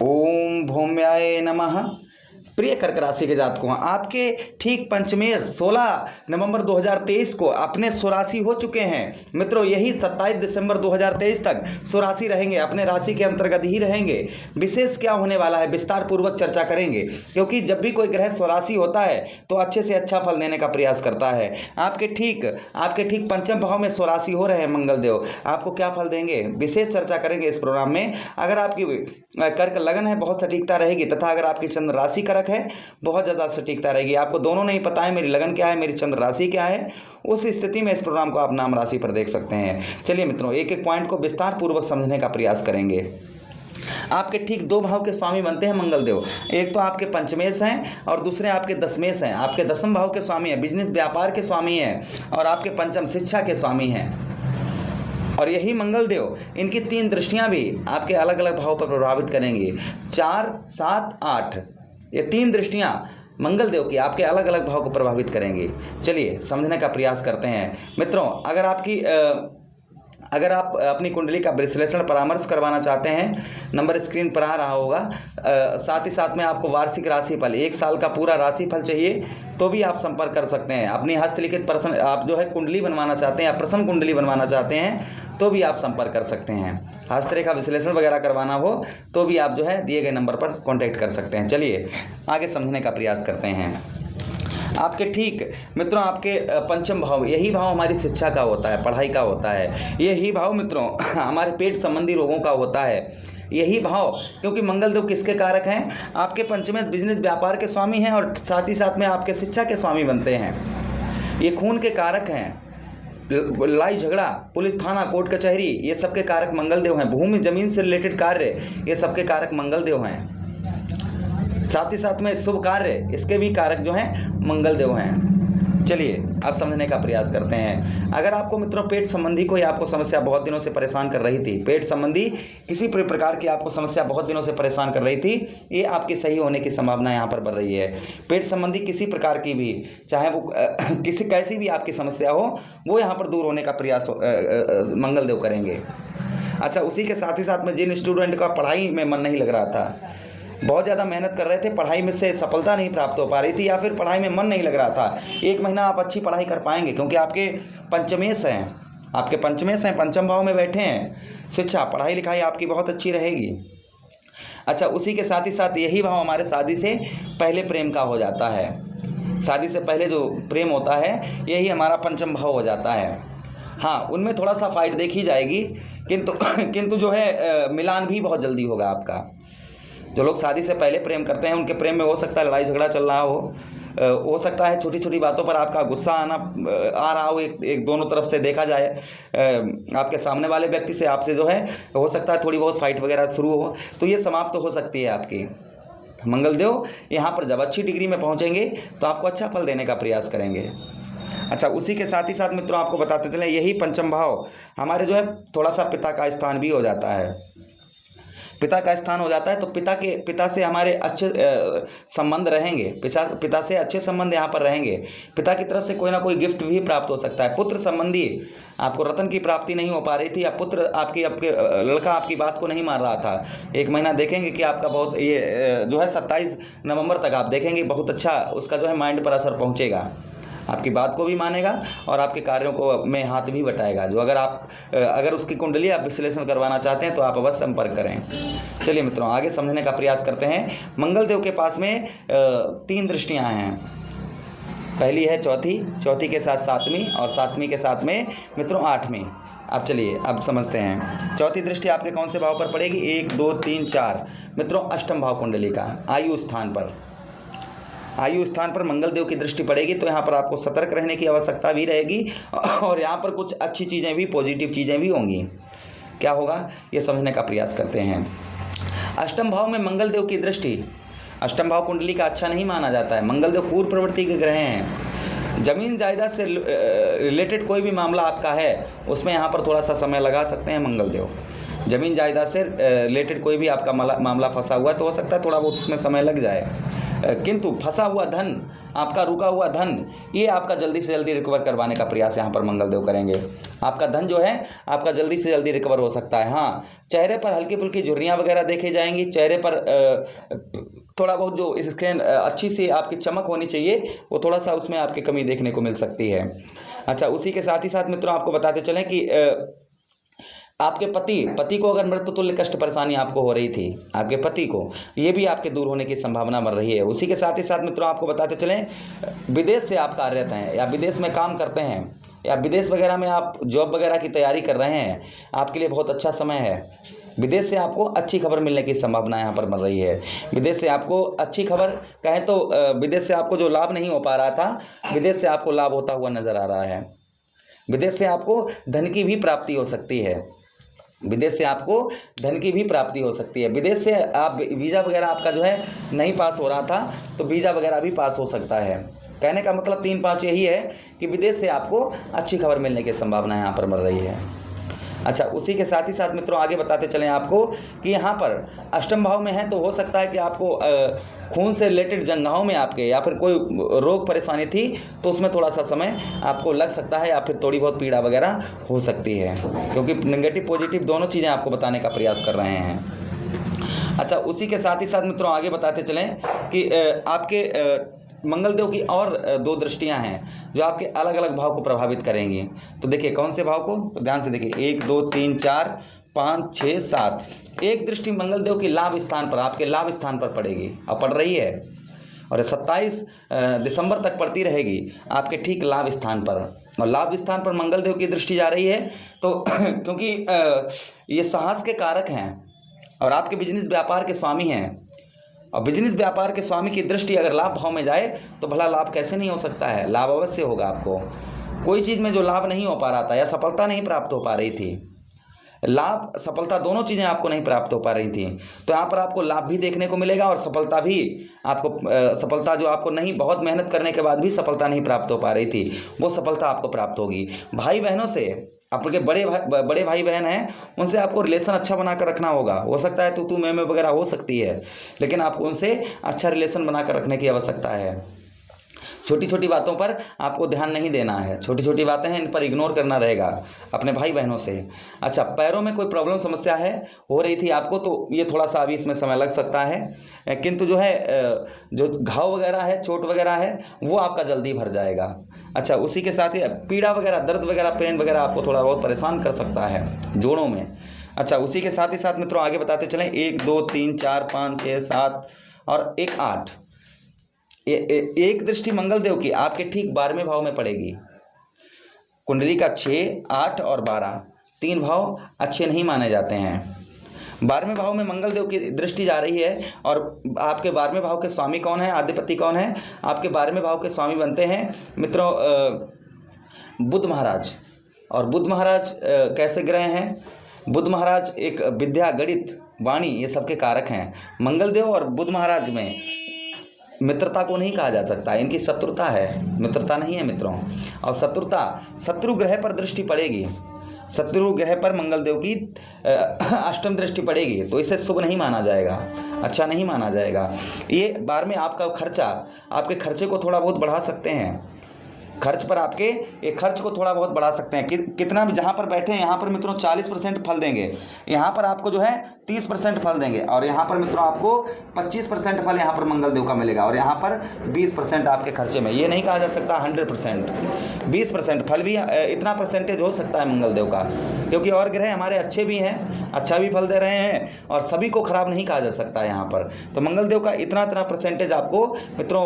ओम भौम्याय नमः। प्रिय कर्क राशि के जातकों, आपके ठीक पंचमेश 16 नवंबर 2023 को अपने स्वराशि हो चुके हैं। मित्रों, यही 27 दिसंबर 2023 तक स्वराशि रहेंगे, अपने राशि के अंतर्गत ही रहेंगे। विशेष क्या होने वाला है विस्तार पूर्वक चर्चा करेंगे, क्योंकि जब भी कोई ग्रह स्वराशि होता है तो अच्छे से अच्छा फल देने का प्रयास करता है। आपके ठीक पंचम भाव में स्वराशि हो रहे हैं मंगल देव, आपको क्या फल देंगे विशेष चर्चा करेंगे इस प्रोग्राम में। अगर आपकी कर्क लगन है बहुत सटीकता रहेगी, तथा अगर आपकी चंद्र राशि करक है बहुत ज़्यादा सटीकता रहेगी। आपको दोनों नहीं पता है मेरी लगन क्या है, मेरी चंद्र राशि क्या है, उस स्थिति में इस प्रोग्राम को आप नाम राशि पर देख सकते हैं। चलिए मित्रों, एक एक पॉइंट को विस्तार पूर्वक समझने का प्रयास करेंगे। आपके ठीक दो भाव के स्वामी बनते हैं मंगल देव। एक तो आपके पंचमेश हैं और दूसरे आपके दशमेश हैं। आपके दसम भाव के स्वामी हैं, बिजनेस व्यापार के स्वामी हैं, और आपके पंचम शिक्षा के स्वामी हैं। और यही मंगल देव, इनकी 3 दृष्टियां भी आपके अलग अलग भाव पर प्रभावित करेंगी। 4, 7, 8 ये 3 दृष्टियां मंगल देव की आपके अलग अलग भाव को प्रभावित करेंगी। चलिए समझने का प्रयास करते हैं। मित्रों, अगर आप अपनी कुंडली का विश्लेषण परामर्श करवाना चाहते हैं, नंबर स्क्रीन पर आ रहा होगा। साथ ही साथ में आपको वार्षिक राशिफल, 1 साल का पूरा राशिफल चाहिए तो भी आप संपर्क कर सकते हैं। अपनी हस्तलिखित प्रश्न आप जो है कुंडली बनवाना चाहते हैं या प्रश्न कुंडली बनवाना चाहते हैं तो भी आप संपर्क कर सकते हैं। हस्तरेखा विश्लेषण वगैरह करवाना हो तो भी आप जो है दिए गए नंबर पर कांटेक्ट कर सकते हैं। चलिए आगे समझने का प्रयास करते हैं। आपके ठीक मित्रों, आपके पंचम भाव, यही भाव हमारी शिक्षा का होता है, पढ़ाई का होता है। यही भाव मित्रों हमारे पेट संबंधी रोगों का होता है। यही भाव, क्योंकि मंगल देव किसके कारक हैं? आपके पंचमेश बिजनेस व्यापार के स्वामी हैं और साथ ही साथ में आपके शिक्षा के स्वामी बनते हैं। ये खून के कारक हैं। लड़ाई झगड़ा, पुलिस थाना, कोर्ट कचहरी, ये सबके कारक मंगल देव हैं। भूमि जमीन से रिलेटेड कार्य, ये सबके कारक मंगल देव हैं। साथ ही साथ में शुभ कार्य, इसके भी कारक जो हैं मंगल देव हैं। चलिए अब समझने का प्रयास करते हैं। अगर आपको मित्रों पेट संबंधी कोई आपको समस्या बहुत दिनों से परेशान कर रही थी, पेट संबंधी किसी प्रकार की आपको समस्या बहुत दिनों से परेशान कर रही थी, ये आपकी सही होने की संभावना यहाँ पर बढ़ रही है। पेट संबंधी किसी प्रकार की भी, चाहे वो कैसी भी आपकी समस्या हो, वो यहाँ पर दूर होने का प्रयास मंगल देव करेंगे। अच्छा, उसी के साथ ही साथ में जिन स्टूडेंट का पढ़ाई में मन नहीं लग रहा था, बहुत ज़्यादा मेहनत कर रहे थे, पढ़ाई में से सफलता नहीं प्राप्त हो पा रही थी, या फिर पढ़ाई में मन नहीं लग रहा था, 1 महीना आप अच्छी पढ़ाई कर पाएंगे, क्योंकि आपके पंचमेश हैं, पंचम भाव में बैठे हैं। शिक्षा, पढ़ाई लिखाई आपकी बहुत अच्छी रहेगी। अच्छा, उसी के साथ ही साथ यही भाव हमारे शादी से पहले प्रेम का हो जाता है। शादी से पहले जो प्रेम होता है यही हमारा पंचम भाव हो जाता है। हाँ, उनमें थोड़ा सा फाइट देखी जाएगी, किंतु जो है मिलान भी बहुत जल्दी होगा आपका। जो लोग शादी से पहले प्रेम करते हैं, उनके प्रेम में हो सकता है लड़ाई झगड़ा चल रहा हो सकता है छोटी छोटी बातों पर आपका गुस्सा आ रहा हो, एक दोनों तरफ से देखा जाए। आपके सामने वाले व्यक्ति से आपसे जो है हो सकता है थोड़ी बहुत फाइट वगैरह शुरू हो, तो ये समाप्त तो हो सकती है आपकी। मंगल देव यहाँ पर जब अच्छी डिग्री में पहुँचेंगे तो आपको अच्छा फल देने का प्रयास करेंगे। अच्छा, उसी के साथ ही साथ मित्रों आपको बताते चलें, यही पंचम भाव हमारे जो है थोड़ा सा पिता का स्थान भी हो जाता है। पिता का स्थान हो जाता है तो पिता से हमारे अच्छे संबंध रहेंगे, पिता से अच्छे संबंध यहाँ पर रहेंगे। पिता की तरफ से कोई ना कोई गिफ्ट भी प्राप्त हो सकता है। पुत्र संबंधी आपको रत्न की प्राप्ति नहीं हो पा रही थी, या पुत्र आपके लड़का आपकी बात को नहीं मान रहा था, 1 महीना देखेंगे कि आपका बहुत ये जो है 27 नवंबर तक आप देखेंगे बहुत अच्छा उसका जो है माइंड पर असर पहुँचेगा, आपकी बात को भी मानेगा और आपके कार्यों को में हाथ भी बटाएगा। जो अगर उसकी कुंडली आप विश्लेषण करवाना चाहते हैं तो आप अवश्य संपर्क करें। चलिए मित्रों आगे समझने का प्रयास करते हैं। मंगल देव के पास में 3 दृष्टियां हैं। पहली है चौथी के साथ 7वीं, और 7वीं के साथ में मित्रों 8वीं। अब चलिए अब समझते हैं। चौथी दृष्टि आपके कौन से भाव पर पड़ेगी? 1, 2, 3, 4 मित्रों अष्टम भाव कुंडली का आयु स्थान पर मंगल देव की दृष्टि पड़ेगी, तो यहाँ पर आपको सतर्क रहने की आवश्यकता भी रहेगी, और यहाँ पर कुछ अच्छी चीज़ें भी, पॉजिटिव चीज़ें भी होंगी। क्या होगा ये समझने का प्रयास करते हैं। अष्टम भाव में मंगल देव की दृष्टि, अष्टम भाव कुंडली का अच्छा नहीं माना जाता है। मंगल देव पूर्व प्रवृत्ति के ग्रह हैं। जमीन जायदाद से रिलेटेड कोई भी मामला आपका है उसमें यहाँ पर थोड़ा सा समय लगा सकते हैं मंगल देव। जमीन जायदाद से रिलेटेड कोई भी आपका मामला फंसा हुआ है तो हो सकता है थोड़ा बहुत उसमें समय लग जाए, किंतु फंसा हुआ धन आपका रुका हुआ धन, ये आपका जल्दी से जल्दी रिकवर करवाने का प्रयास यहाँ पर मंगलदेव करेंगे। आपका धन जो है आपका जल्दी से जल्दी रिकवर हो सकता है। हाँ, चेहरे पर हल्की फुल्की झुर्रियाँ वगैरह देखे जाएंगी, चेहरे पर थोड़ा बहुत जो स्किन अच्छी सी आपकी चमक होनी चाहिए, वो थोड़ा सा उसमें आपकी कमी देखने को मिल सकती है। अच्छा, उसी के साथ ही साथ मित्रों आपको बताते चलें कि आपके पति को अगर मृत्यु तुल्य कष्ट परेशानी आपको हो रही थी, आपके पति को, ये भी आपके दूर होने की संभावना बन रही है। उसी के साथ ही साथ मित्रों आपको बताते चलें, विदेश से आप कार्यरत हैं या विदेश में काम करते हैं या विदेश वगैरह में आप जॉब वगैरह की तैयारी कर रहे हैं, आपके लिए बहुत अच्छा समय है। विदेश से आपको अच्छी खबर मिलने की संभावना यहाँ पर बन रही है। विदेश से आपको अच्छी खबर कहें तो विदेश से आपको जो लाभ नहीं हो पा रहा था, विदेश से आपको लाभ होता हुआ नजर आ रहा है। विदेश से आपको धन की भी प्राप्ति हो सकती है। विदेश से आपको धन की भी प्राप्ति हो सकती है। विदेश से आप वीज़ा वगैरह आपका जो है नहीं पास हो रहा था, तो वीज़ा वगैरह भी पास हो सकता है। कहने का मतलब 3-5 यही है कि विदेश से आपको अच्छी खबर मिलने की संभावना यहाँ पर बन रही है। अच्छा, उसी के साथ ही साथ मित्रों आगे बताते चलें आपको कि यहाँ पर अष्टम भाव में है, तो हो सकता है कि आपको खून से रिलेटेड जंघाओं में आपके या फिर कोई रोग परेशानी थी, तो उसमें थोड़ा सा समय आपको लग सकता है या फिर थोड़ी बहुत पीड़ा वगैरह हो सकती है, क्योंकि नेगेटिव पॉजिटिव दोनों चीज़ें आपको बताने का प्रयास कर रहे हैं। अच्छा, उसी के साथ ही साथ मित्रों आगे बताते चलें कि आपके मंगलदेव की और 2 दृष्टियां हैं जो आपके अलग अलग भाव को प्रभावित करेंगी। तो देखिए कौन से भाव को, तो ध्यान से देखिए, 1 2 3 4 5 6 7। एक दृष्टि मंगलदेव की लाभ स्थान पर, आपके लाभ स्थान पर पड़ेगी और पड़ रही है, और 27 दिसंबर तक पड़ती रहेगी आपके ठीक लाभ स्थान पर। और लाभ स्थान पर मंगलदेव की दृष्टि जा रही है तो क्योंकि ये साहस के कारक हैं और आपके बिजनेस व्यापार के स्वामी हैं, और बिजनेस व्यापार के स्वामी की दृष्टि अगर लाभ भाव में जाए तो भला लाभ कैसे नहीं हो सकता है, लाभ अवश्य होगा। आपको कोई चीज़ में जो लाभ नहीं हो पा रहा था या सफलता नहीं प्राप्त हो पा रही थी, लाभ सफलता दोनों चीज़ें आपको नहीं प्राप्त हो पा रही थी, तो यहाँ पर आपको लाभ भी देखने को मिलेगा और सफलता भी आपको, सफलता जो आपको नहीं, बहुत मेहनत करने के बाद भी सफलता नहीं प्राप्त हो पा रही थी, वो सफलता आपको प्राप्त होगी। भाई बहनों से, आपके बड़े भाई बहन हैं, उनसे आपको रिलेशन अच्छा बनाकर रखना होगा। हो सकता है तू मैं वगैरह हो सकती है, लेकिन आपको उनसे अच्छा रिलेशन बनाकर रखने की आवश्यकता है। छोटी छोटी बातों पर आपको ध्यान नहीं देना है, छोटी छोटी बातें हैं इन पर इग्नोर करना रहेगा अपने भाई बहनों से। अच्छा, पैरों में कोई प्रॉब्लम समस्या है, हो रही थी आपको, तो ये थोड़ा सा अभी इसमें समय लग सकता है, किंतु जो है जो घाव वगैरह है, चोट वगैरह है, वो आपका जल्दी भर जाएगा। अच्छा, उसी के साथ ही पीड़ा वगैरह, दर्द वगैरह, पेन वगैरह आपको थोड़ा बहुत परेशान कर सकता है जोड़ों में। अच्छा, उसी के साथ ही साथ मित्रों आगे बताते चलें, 1 2 3 4 5 6 7 और 1 8। एक दृष्टि मंगलदेव की आपके ठीक 12वें भाव में पड़ेगी। कुंडली का 6 8 और 12 3 भाव अच्छे नहीं माने जाते हैं। 12वें भाव में मंगलदेव की दृष्टि जा रही है और आपके 12वें भाव के स्वामी कौन है, आधिपति कौन है, आपके 12वें भाव के स्वामी बनते हैं मित्रों बुध महाराज। और बुध महाराज कैसे ग्रह हैं? बुध महाराज एक विद्या, गणित, वाणी, ये सबके कारक हैं। मंगलदेव और बुध महाराज में मित्रता को नहीं कहा जा सकता, इनकी शत्रुता है, मित्रता नहीं है मित्रों। और शत्रुता, शत्रु ग्रह पर दृष्टि पड़ेगी, शत्रु ग्रह पर मंगलदेव की अष्टम दृष्टि पड़ेगी, तो इसे शुभ नहीं माना जाएगा, अच्छा नहीं माना जाएगा। ये 12वें आपका खर्चा, आपके खर्चे को थोड़ा बहुत बढ़ा सकते हैं, खर्च पर आपके एक खर्च को थोड़ा बहुत बढ़ा सकते हैं। कितना भी जहाँ पर बैठे हैं यहाँ पर मित्रों 40% फल देंगे, यहाँ पर आपको जो है 30% फल देंगे, और यहाँ पर मित्रों आपको 25% फल यहाँ पर मंगलदेव का मिलेगा, और यहाँ पर 20% आपके खर्चे में। ये नहीं कहा जा सकता 100%, 20% फल भी, इतना परसेंटेज हो सकता है मंगलदेव का, क्योंकि और ग्रह हमारे अच्छे भी हैं, अच्छा भी फल दे रहे हैं, और सभी को खराब नहीं कहा जा सकता यहाँ पर। तो मंगलदेव का इतना परसेंटेज आपको मित्रों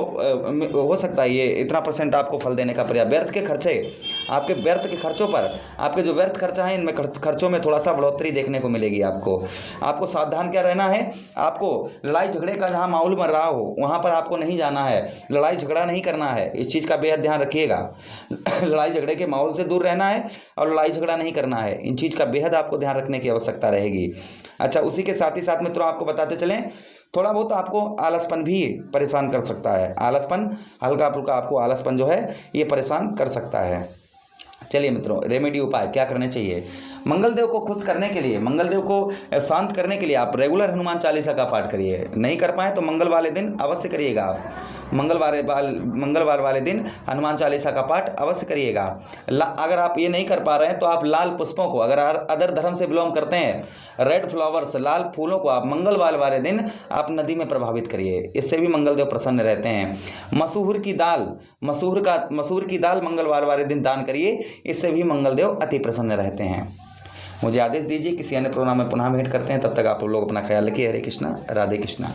हो सकता है, ये इतना परसेंट आपको फल देने का प्रयास। व्यर्थ के खर्चे, आपके व्यर्थ के खर्चों पर, आपके जो व्यर्थ खर्चा है इनमें खर्चों में थोड़ा सा बढ़ोतरी देखने को मिलेगी। आपको सावधान क्या रहना है, आपको लड़ाई झगड़े का जहां माहौल बन रहा हो वहां पर आपको नहीं जाना है, लड़ाई झगड़ा नहीं करना है, इस चीज़ का बेहद ध्यान रखिएगा। लड़ाई झगड़े के माहौल से दूर रहना है और लड़ाई झगड़ा नहीं करना है, इन चीज़ का बेहद आपको ध्यान रखने की आवश्यकता रहेगी। अच्छा, उसी के साथ ही साथ मित्रों आपको बताते चलें, थोड़ा बहुत आपको आलसपन भी परेशान कर सकता है, आलसपन, हल्का फुल्का आपको आलसपन जो है ये परेशान कर सकता है। चलिए मित्रों, रेमेडी उपाय क्या करने चाहिए? मंगल देव को खुश करने के लिए, मंगल देव को शांत करने के लिए आप रेगुलर हनुमान चालीसा का पाठ करिए। नहीं कर पाए तो मंगल वाले दिन अवश्य करिएगा आप। मंगलवार वाले दिन हनुमान चालीसा का पाठ अवश्य करिएगा। अगर आप ये नहीं कर पा रहे हैं तो आप लाल पुष्पों को, अगर अदर धर्म से बिलोंग करते हैं, रेड फ्लावर्स, लाल फूलों को आप मंगलवार वाले दिन आप नदी में प्रभावित करिए। इससे भी मंगलदेव प्रसन्न रहते हैं। मसूर की दाल मंगलवार वाले दिन दान करिए। इससे भी मंगलदेव अति प्रसन्न रहते हैं। मुझे आदेश दीजिए, किसी अन्य प्रोग्राम में पुनः भेंट करते हैं। तब तक आप लोग अपना ख्याल रखिए। हरे कृष्णा, राधे कृष्णा।